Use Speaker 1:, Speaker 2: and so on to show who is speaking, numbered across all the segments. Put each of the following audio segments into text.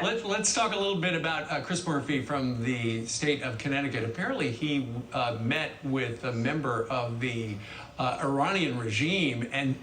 Speaker 1: Let's talk a little bit about Chris Murphy from the state of Connecticut. Apparently, he met with a member of the Iranian regime, and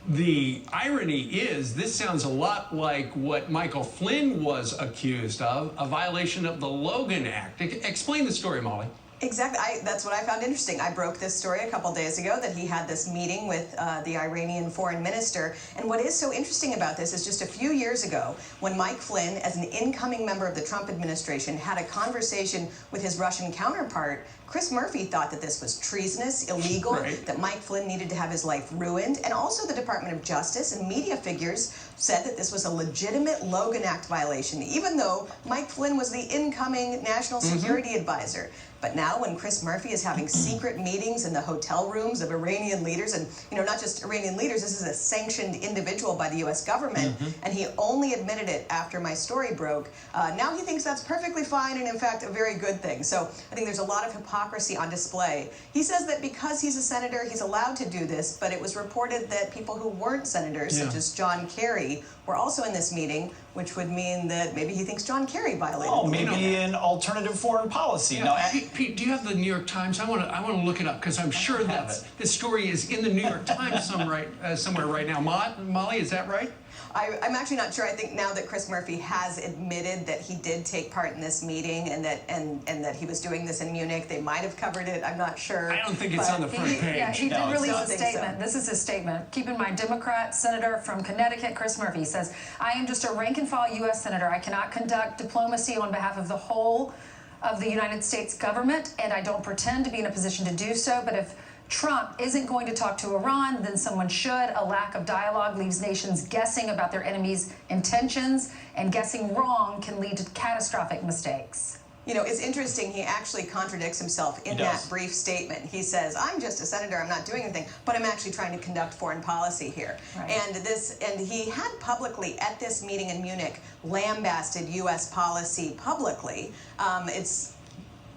Speaker 1: the irony is, this sounds a lot like what Michael Flynn was accused of, a violation of the Logan Act. Explain the story, Mollie.
Speaker 2: Exactly. That's what I found interesting. I broke this story a couple days ago that he had this meeting with the Iranian foreign minister. And what is so interesting about this is just a few years ago, when Mike Flynn, as an incoming member of the Trump administration, had a conversation with his Russian counterpart, Chris Murphy thought that this was treasonous, illegal,
Speaker 1: right,
Speaker 2: that Mike Flynn needed to have his life ruined. And also the Department of Justice and media figures said that this was a legitimate Logan Act violation, even though Mike Flynn was the incoming national security advisor. But now when Chris Murphy is having secret meetings in the hotel rooms of Iranian leaders, and not just Iranian leaders, this is a sanctioned individual by the U.S. government, and he only admitted it after my story broke. Now he thinks that's perfectly fine and in fact a very good thing. So I think there's a lot of hypocrisy on display. He says that because he's a senator, he's allowed to do this, but it was reported that people who weren't senators, such as John Kerry, were also in this meeting, which would mean that maybe he thinks John Kerry violated.
Speaker 3: Oh, maybe an alternative foreign policy.
Speaker 1: Yeah.
Speaker 3: No,
Speaker 1: Pete, do you have the New York Times? I want to look it up because I'm sure that this story is in the New York Times somewhere right now. Mollie, is that right?
Speaker 2: I'm actually not sure. I think now that Chris Murphy has admitted that he did take part in this meeting and that he was doing this in Munich, they might have covered it. I'm not sure.
Speaker 1: I don't think it's on the front page.
Speaker 4: Yeah, he did release a statement. So. This is his statement. Keep in mind, Democrat Senator from Connecticut, Chris Murphy, says, "I am just a rank-and-file U.S. Senator. I cannot conduct diplomacy on behalf of the whole of the United States government, and I don't pretend to be in a position to do so, but if Trump isn't going to talk to Iran, then someone should. A lack of dialogue leaves nations guessing about their enemies' intentions, and guessing wrong can lead to catastrophic mistakes."
Speaker 2: It's interesting. He actually contradicts himself in that brief statement. He says, "I'm just a senator. I'm not doing anything, but I'm actually trying to conduct foreign policy here." Right. And he had publicly at this meeting in Munich lambasted U.S. policy publicly.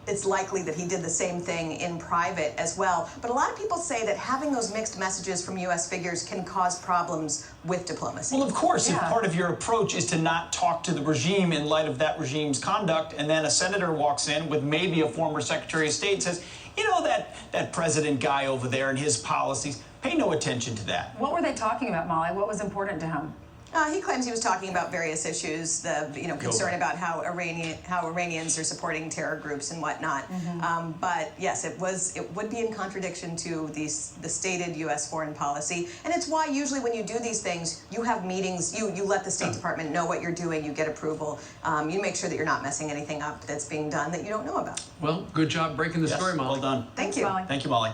Speaker 2: It's likely that he did the same thing in private as well. But a lot of people say that having those mixed messages from U.S. figures can cause problems with diplomacy.
Speaker 3: Well, of course, if part of your approach is to not talk to the regime in light of that regime's conduct, and then a senator walks in with maybe a former Secretary of State and says, that president guy over there and his policies, pay no attention to that.
Speaker 4: What were they talking about, Mollie? What was important to him?
Speaker 2: He claims he was talking about various issues, the concern about how Iranians are supporting terror groups and whatnot. But yes, it would be in contradiction to the stated U.S. foreign policy, and it's why usually when you do these things, you have meetings, you let the State Department know what you're doing, you get approval, you make sure that you're not messing anything up that's being done that you don't know about.
Speaker 1: Well, good job breaking the story, Mollie.
Speaker 3: Well done.
Speaker 2: Thank you.
Speaker 4: Mollie.
Speaker 3: Thank you, Mollie.